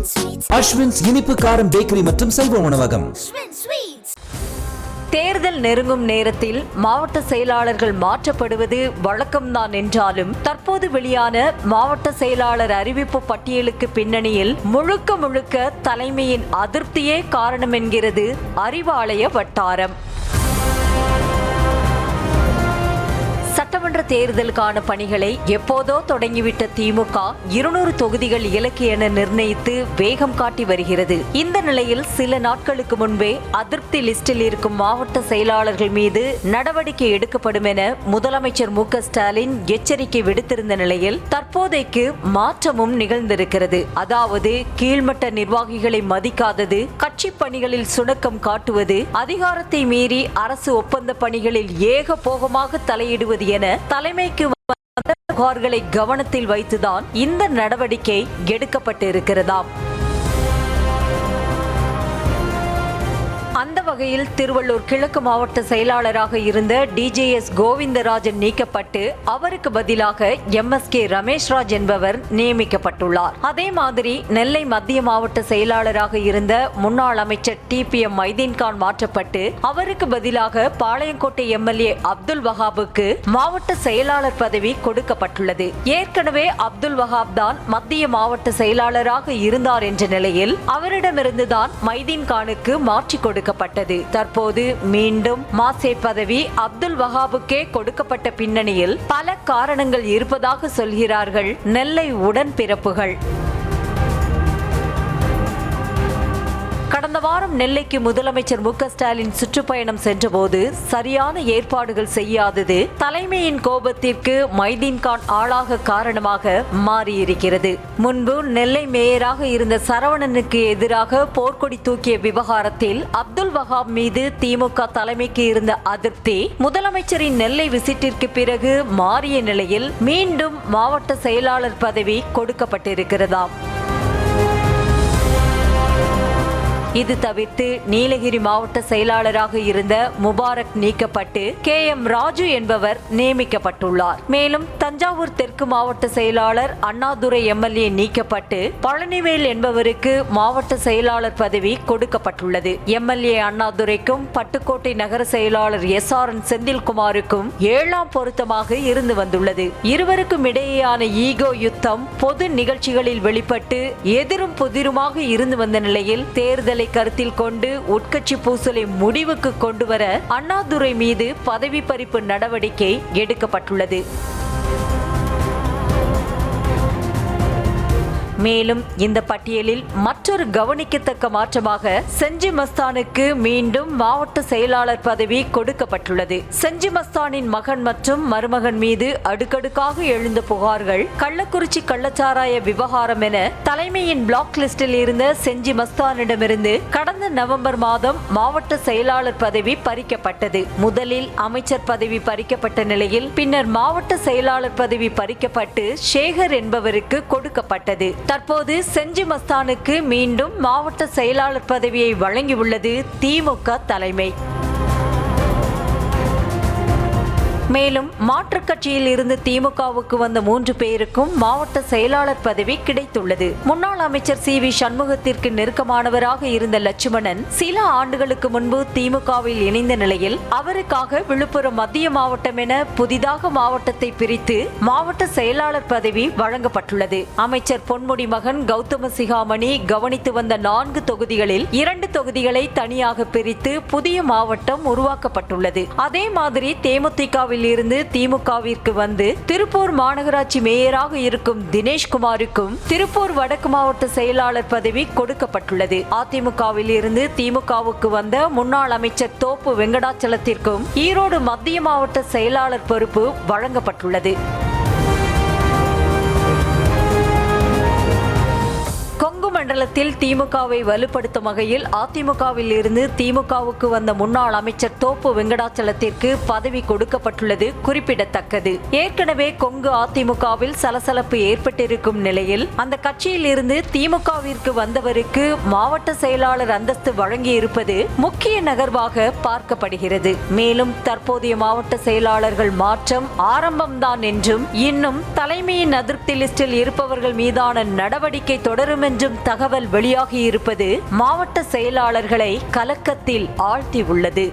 அஸ்வின்ஸ் இனிப்பு காரம் பேக்கரி மற்றும் செல்வ உணவகம். தேர்தல் நெருங்கும் நேரத்தில் மாவட்ட செயலாளர்கள் மாற்றப்படுவது வழக்கம்தான் என்றாலும் தற்போது வெளியான மாவட்ட செயலாளர் அறிவிப்பு பட்டியலுக்கு பின்னணியில் முழுக்க தலைமையின் அதிருப்தியே காரணம் என்கிறது அறிவாலய வட்டாரம். சட்டமன்ற தேர்தலுக்கான பணிகளை எப்போதோ தொடங்கிவிட்ட திமுக 200 தொகுதிகள் இலக்கு என நிர்ணயித்து வேகம் காட்டி வருகிறது. இந்த நிலையில் சில நாட்களுக்கு முன்பே அதிருப்தி லிஸ்டில் இருக்கும் மாவட்ட செயலாளர்கள் மீது நடவடிக்கை எடுக்கப்படும் என முதலமைச்சர் மு க ஸ்டாலின் எச்சரிக்கை விடுத்திருந்த நிலையில் தற்போதைக்கு மாற்றமும் நிகழ்ந்திருக்கிறது. அதாவது கீழ்மட்ட நிர்வாகிகளை மதிக்காதது, கட்சி பணிகளில் சுணக்கம் காட்டுவது, அதிகாரத்தை மீறி அரசு ஒப்பந்த பணிகளில் ஏகபோகமாக தலையிடுவது என தலைமைக்கு புகார்களை கவனத்தில் வைத்துதான் இந்த நடவடிக்கை எடுக்கப்பட்டிருக்கிறதாம். அந்த வகையில் திருவள்ளூர் கிழக்கு மாவட்ட செயலாளராக இருந்த டிஜேஎஸ் கோவிந்தராஜன் நீக்கப்பட்டு அவருக்கு பதிலாக MSK ரமேஷ்ராஜ் என்பவர் நியமிக்கப்பட்டுள்ளார். அதே மாதிரி நெல்லை மத்திய மாவட்ட செயலாளராக இருந்த முன்னாள் அமைச்சர் TPM மைதீன்கான் மாற்றப்பட்டு அவருக்கு பதிலாக பாளையங்கோட்டை MLA அப்துல் வஹாபுக்கு மாவட்ட செயலாளர் பதவி கொடுக்கப்பட்டுள்ளது. ஏற்கனவே அப்துல் வஹாப் தான் மத்திய மாவட்ட செயலாளராக இருந்தார் என்ற நிலையில் அவரிடமிருந்துதான் மைதீன்கானுக்கு மாற்றி கொடுக்கப்பட்டது. தற்போது மீண்டும் மாசே பதவி அப்துல் வஹாபுக்கே கொடுக்கப்பட்ட பின்னணியில் பல காரணங்கள் இருப்பதாக சொல்கிறார்கள் நெல்லை உடன்பிறப்புகள். கடந்த வாரம் நெல்லைக்கு முதலமைச்சர் மு க ஸ்டாலின் சுற்றுப்பயணம் சென்றபோது சரியான ஏற்பாடுகள் செய்யாதது தலைமையின் கோபத்திற்கு மைதீன்கான் ஆளாக காரணமாக மாறியிருக்கிறது. முன்பு நெல்லை மேயராக இருந்த சரவணனுக்கு எதிராக போர்க்கொடி தூக்கிய விவகாரத்தில் அப்துல் வஹாப் மீது திமுக தலைமைக்கு இருந்த அதிருப்தி முதலமைச்சரின் நெல்லை விசிட்டிற்கு பிறகு மாறிய நிலையில் மீண்டும் மாவட்ட செயலாளர் பதவி கொடுக்கப்பட்டிருக்கிறதாம். இது தவிர்த்து நீலகிரி மாவட்ட செயலாளராக இருந்த முபாரக் நீக்கப்பட்டு KM ராஜு என்பவர் நியமிக்கப்பட்டுள்ளார். மேலும் தஞ்சாவூர் தெற்கு மாவட்ட செயலாளர் அண்ணாதுரை MLA நீக்கப்பட்டு பழனிவேல் என்பவருக்கு மாவட்ட செயலாளர் பதவி கொடுக்கப்பட்டுள்ளது. MLA அண்ணாதுரைக்கும் பட்டுக்கோட்டை நகர செயலாளர் SRN செந்தில்குமாருக்கும் 7ஆம் பொருத்தமாக இருந்து வந்துள்ளது. இருவருக்கும் இடையேயான ஈகோ யுத்தம் பொது நிகழ்ச்சிகளில் வெளிப்பட்டு எதிரும் புதிருமாக இருந்து வந்த நிலையில் தேர்தலை கருத்தில் கொண்டு உட்கட்சி பூசலை முடிவுக்கு கொண்டு வர அண்ணாதுரை மீது பதவி பறிப்பு நடவடிக்கை எடுக்கப்பட்டுள்ளது. மேலும் இந்த பட்டியலில் மற்றொரு கவனிக்கத்தக்க மாற்றமாக செஞ்சி மஸ்தானுக்கு மீண்டும் மாவட்ட செயலாளர் பதவி கொடுக்கப்பட்டுள்ளது. செஞ்சி மஸ்தானின் மகன் மற்றும் மருமகன் மீது அடுக்கடுக்காக எழுந்த புகார்கள், கள்ளக்குறிச்சி கள்ளச்சாராய விவகாரம் என தலைமையின் பிளாக் லிஸ்டில் இருந்த செஞ்சி மஸ்தானிடமிருந்து கடந்த நவம்பர் மாதம் மாவட்ட செயலாளர் பதவி பறிக்கப்பட்டது. முதலில் அமைச்சர் பதவி பறிக்கப்பட்ட நிலையில் பின்னர் மாவட்ட செயலாளர் பதவி பறிக்கப்பட்டு சேகர் என்பவருக்கு கொடுக்கப்பட்டது. தற்போது செஞ்சி மஸ்தானுக்கு மீண்டும் மாவட்ட செயலாளர் பதவியை வழங்கியுள்ளது திமுக தலைமை. மேலும் மாற்றுக் கட்சியில் இருந்து திமுகவுக்கு வந்த 3 பேருக்கும் மாவட்ட செயலாளர் பதவி கிடைத்துள்ளது. முன்னாள் அமைச்சர் CV சண்முகத்திற்கு நெருக்கமானவராக இருந்த லட்சுமணன் சில ஆண்டுகளுக்கு முன்பு திமுகவில் இணைந்த நிலையில் அவருக்காக விழுப்புரம் மத்திய மாவட்டம் என புதிதாக மாவட்டத்தை பிரித்து மாவட்ட செயலாளர் பதவி வழங்கப்பட்டுள்ளது. அமைச்சர் பொன்முடி மகன் கௌதம சிகாமணி கவனித்து வந்த 4 தொகுதிகளில் 2 தொகுதிகளை தனியாக பிரித்து புதிய மாவட்டம் உருவாக்கப்பட்டுள்ளது. அதே மாதிரி தேமுதிகவில் இருந்து திமுகவிற்கு வந்து திருப்பூர் மாநகராட்சி மேயராக இருக்கும் தினேஷ்குமாருக்கும் திருப்பூர் வடக்கு மாவட்ட செயலாளர் பதவி கொடுக்கப்பட்டுள்ளது. அதிமுகவில் இருந்து திமுகவுக்கு வந்த முன்னாள் அமைச்சர் தோப்பு வெங்கடாச்சலத்திற்கும் ஈரோடு மத்திய மாவட்ட செயலாளர் பொறுப்பு வழங்கப்பட்டுள்ளது. கொங்கு மண்டலத்தில் திமுகவை வலுப்படுத்தும் வகையில் அதிமுகவில் இருந்து திமுகவுக்கு வந்த முன்னாள் அமைச்சர் தோப்பு வெங்கடாச்சலத்திற்கு பதவி கொடுக்கப்பட்டுள்ளது குறிப்பிடத்தக்கது. ஏற்கனவே கொங்கு அதிமுகவில் சலசலப்பு ஏற்பட்டிருக்கும் நிலையில் அந்த கட்சியில் இருந்து திமுகவிற்கு வந்தவருக்கு மாவட்ட செயலாளர் அந்தஸ்து வழங்கியிருப்பது முக்கிய நகர்வாக பார்க்கப்படுகிறது. மேலும் தற்போதைய மாவட்ட செயலாளர்கள் மாற்றம் ஆரம்பம்தான் என்றும் இன்னும் தலைமையின் அதிருப்தி லிஸ்டில் இருப்பவர்கள் மீதான நடவடிக்கை தொடரும் என்றும் தகவல் தகவல் வெளியாகியிருப்பது மாவட்ட செயலாளர்களை கலக்கத்தில் ஆழ்த்தியுள்ளது.